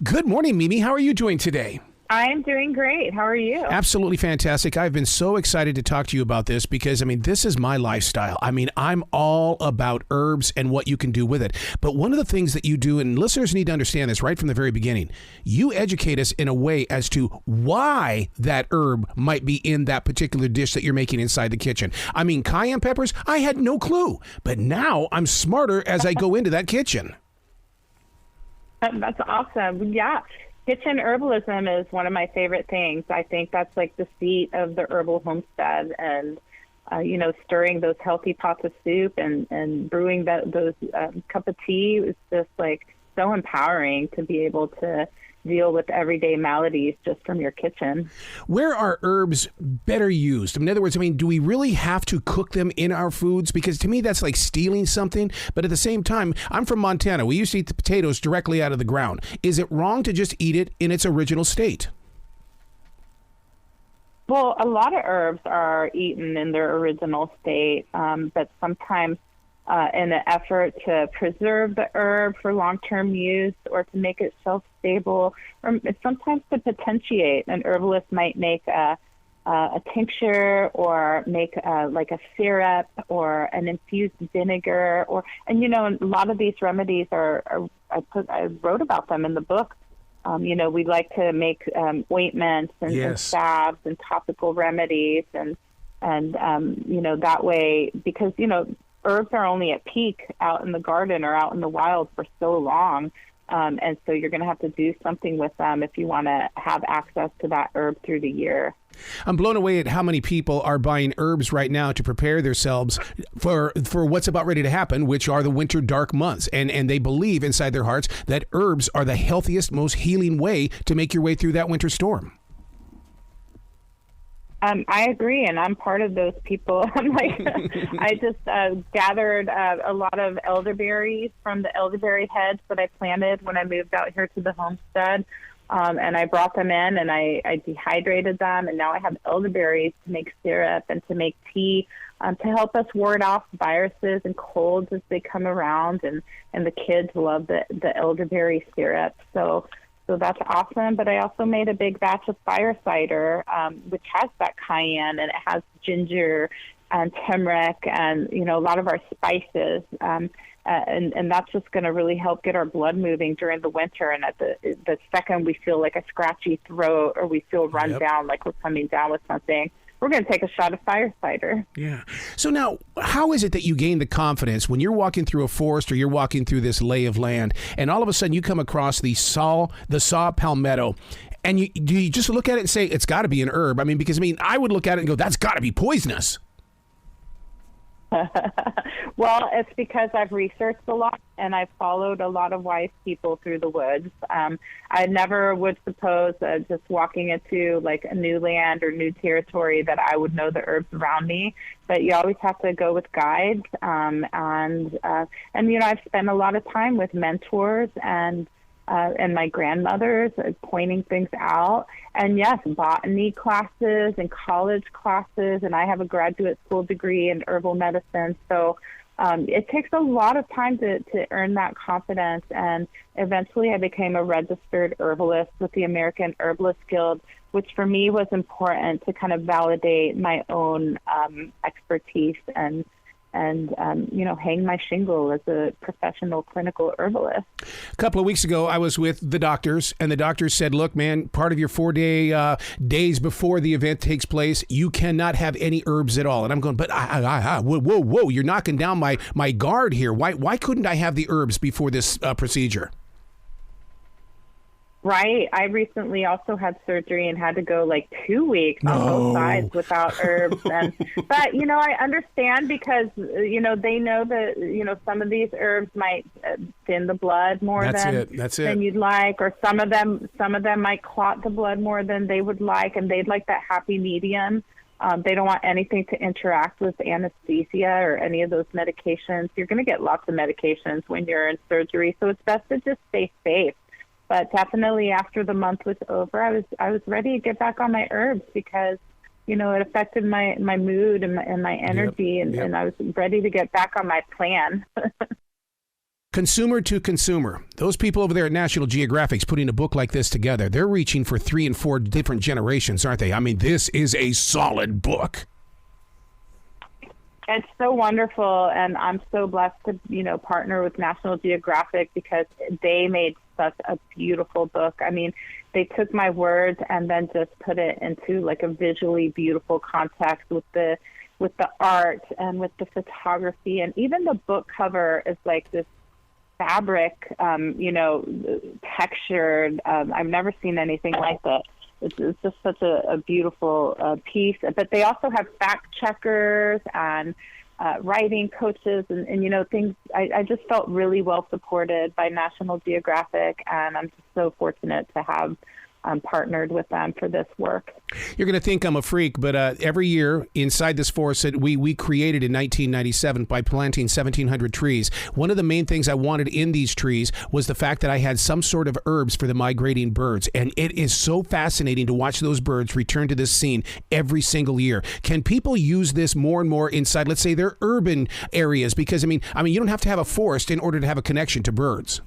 Good morning, Mimi. How are you doing today? I am doing great. How are you? Absolutely fantastic. I've been so excited to talk to you about this because, this is my lifestyle. I'm all about herbs and what you can do with it. But one of the things that you do, and listeners need to understand this right from the very beginning, you educate us in a way as to why that herb might be in that particular dish that you're making inside the kitchen. Cayenne peppers, I had no clue. But now I'm smarter as I go into that kitchen. That's awesome. Yeah. Kitchen herbalism is one of my favorite things. I think that's like the seat of the herbal homestead, and stirring those healthy pots of soup and brewing those cup of tea is just like so empowering to be able to deal with everyday maladies just from your kitchen. Where are herbs better used? In other words, do we really have to cook them in our foods? Because to me, that's like stealing something. But at the same time, I'm from Montana. We used to eat the potatoes directly out of the ground. Is it wrong to just eat it in its original state? Well, a lot of herbs are eaten in their original state, but sometimes in an effort to preserve the herb for long-term use or to make it shelf-stable, or sometimes to potentiate. An herbalist might make a tincture or make like a syrup or an infused vinegar, and a lot of these remedies I wrote about them in the book. We like to make ointments and salves and topical remedies, and that way, because herbs are only at peak out in the garden or out in the wild for so long. And so you're going to have to do something with them if you want to have access to that herb through the year. I'm blown away at how many people are buying herbs right now to prepare themselves for what's about ready to happen, which are the winter dark months. And they believe inside their hearts that herbs are the healthiest, most healing way to make your way through that winter storm. I agree, and I'm part of those people. I just gathered a lot of elderberries from the elderberry heads that I planted when I moved out here to the homestead, and I brought them in, and I dehydrated them, and now I have elderberries to make syrup and to make tea to help us ward off viruses and colds as they come around, and the kids love the elderberry syrup. So that's awesome. But I also made a big batch of fire cider, which has that cayenne, and it has ginger and turmeric and, a lot of our spices. And that's just going to really help get our blood moving during the winter. And at the second we feel like a scratchy throat or we feel run down, like we're coming down with something, we're going to take a shot of fire cider. Yeah. So now, how is it that you gain the confidence when you're walking through a forest or you're walking through this lay of land, and all of a sudden you come across the saw palmetto, and do you just look at it and say, it's got to be an herb? Because I would look at it and go, that's got to be poisonous. Well, it's because I've researched a lot and I've followed a lot of wise people through the woods. I never would suppose just walking into like a new land or new territory that I would know the herbs around me, but you always have to go with guides. And I've spent a lot of time with mentors and my grandmothers pointing things out. And yes, botany classes and college classes, and I have a graduate school degree in herbal medicine. So it takes a lot of time to earn that confidence. And eventually I became a registered herbalist with the American Herbalists Guild, which for me was important to kind of validate my own expertise and hang my shingle as a professional clinical herbalist. A couple of weeks ago, I was with the doctors, and the doctors said, look, man, part of your 4-day days before the event takes place, you cannot have any herbs at all. And I'm going, but whoa, you're knocking down my guard here. Why couldn't I have the herbs before this procedure? Right. I recently also had surgery and had to go like 2 weeks on both sides without herbs. But, I understand because, they know that, some of these herbs might thin the blood more than you'd like, or some of them might clot the blood more than they would like, and they'd like that happy medium. They don't want anything to interact with anesthesia or any of those medications. You're going to get lots of medications when you're in surgery, so it's best to just stay safe. But definitely after the month was over, I was ready to get back on my herbs because, it affected my mood and my energy, and I was ready to get back on my plan. Consumer to consumer. Those people over there at National Geographic's putting a book like this together, they're reaching for 3 and 4 different generations, aren't they? I mean, this is a solid book. It's so wonderful, and I'm so blessed to, partner with National Geographic because they made such a beautiful book. I mean, they took my words and then just put it into like a visually beautiful context with the art and with the photography, and even the book cover is like this fabric, textured. I've never seen anything like that. It's just such a beautiful piece. But they also have fact checkers and writing coaches and things. I just felt really well supported by National Geographic, and I'm just so fortunate to have partnered with them for this work. You're going to think I'm a freak, but every year inside this forest that we created in 1997 by planting 1,700 trees, one of the main things I wanted in these trees was the fact that I had some sort of herbs for the migrating birds. And it is so fascinating to watch those birds return to this scene every single year. Can people use this more and more inside, let's say, their urban areas? Because, I mean, you don't have to have a forest in order to have a connection to birds.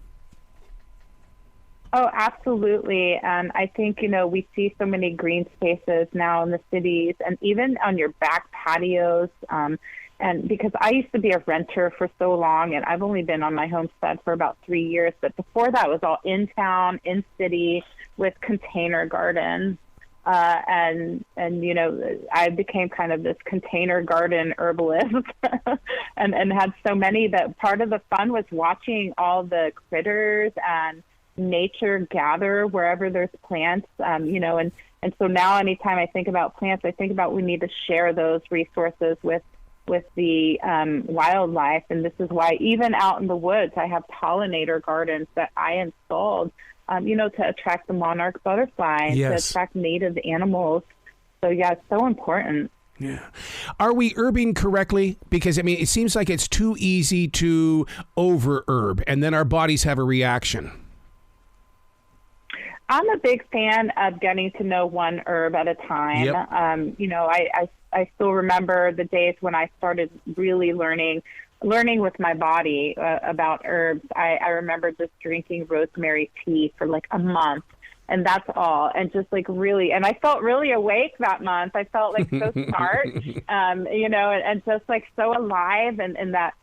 Oh, absolutely. And I think, we see so many green spaces now in the cities and even on your back patios. And because I used to be a renter for so long, and I've only been on my homestead for about 3 years, but before that was all in town, in city with container gardens. And I became kind of this container garden herbalist and had so many that part of the fun was watching all the critters and nature gather wherever there's plants, and so now anytime I think about plants, I think about we need to share those resources with the wildlife. And this is why even out in the woods, I have pollinator gardens that I installed, to attract the monarch butterfly, yes, to attract native animals. So yeah, it's so important. Yeah. Are we herbing correctly? Because, it seems like it's too easy to over-herb, and then our bodies have a reaction. I'm a big fan of getting to know one herb at a time. Yep. I still remember the days when I started really learning with my body about herbs. I remember just drinking rosemary tea for like a month, and that's all. And just like really, and I felt really awake that month. I felt like so smart, and just like so alive, and that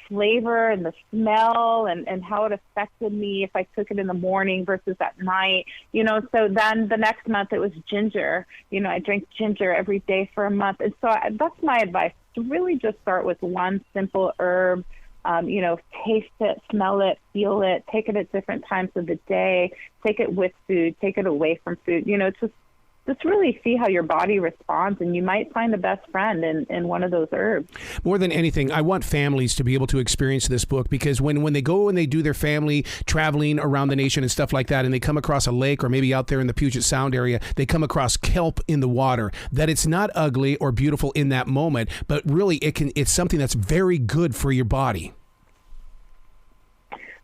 flavor and the smell and how it affected me if I took it in the morning versus at night, so then the next month it was ginger. I drank ginger every day for a month. And so that's my advice, to really just start with one simple herb, taste it, smell it, feel it, take it at different times of the day, take it with food, take it away from food, just really see how your body responds, and you might find the best friend in one of those herbs. More than anything, I want families to be able to experience this book, because when they go and they do their family traveling around the nation and stuff like that, and they come across a lake or maybe out there in the Puget Sound area, they come across kelp in the water, that it's not ugly or beautiful in that moment, but really it's something that's very good for your body.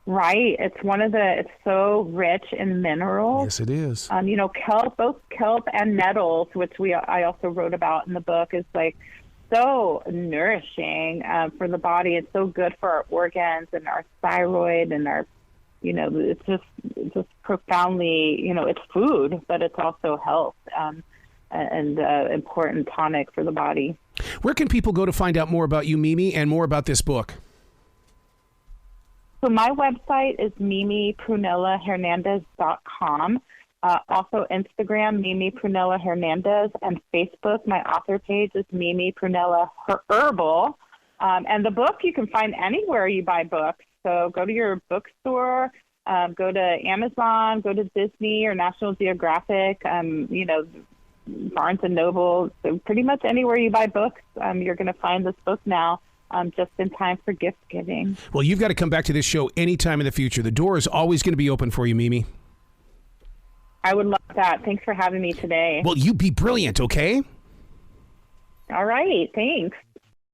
Right. It's so rich in minerals. Yes, it is. Kelp, both kelp and nettles, which I also wrote about in the book, is like so nourishing for the body. It's so good for our organs and our thyroid and our, it's just profoundly, it's food, but it's also health and important tonic for the body. Where can people go to find out more about you, Mimi, and more about this book? So my website is mimiPrunellaHernandez.com. Also Instagram, Mimi Prunella Hernandez, and Facebook, my author page is Mimi Prunella Herbal. And the book you can find anywhere you buy books. So go to your bookstore, go to Amazon, go to Disney or National Geographic, Barnes and Noble. So pretty much anywhere you buy books, you're going to find this book now. Just in time for gift giving. Well, you've got to come back to this show anytime in the future. The door is always going to be open for you, Mimi. I would love that. Thanks for having me today. Well, you be brilliant, okay? All right. Thanks.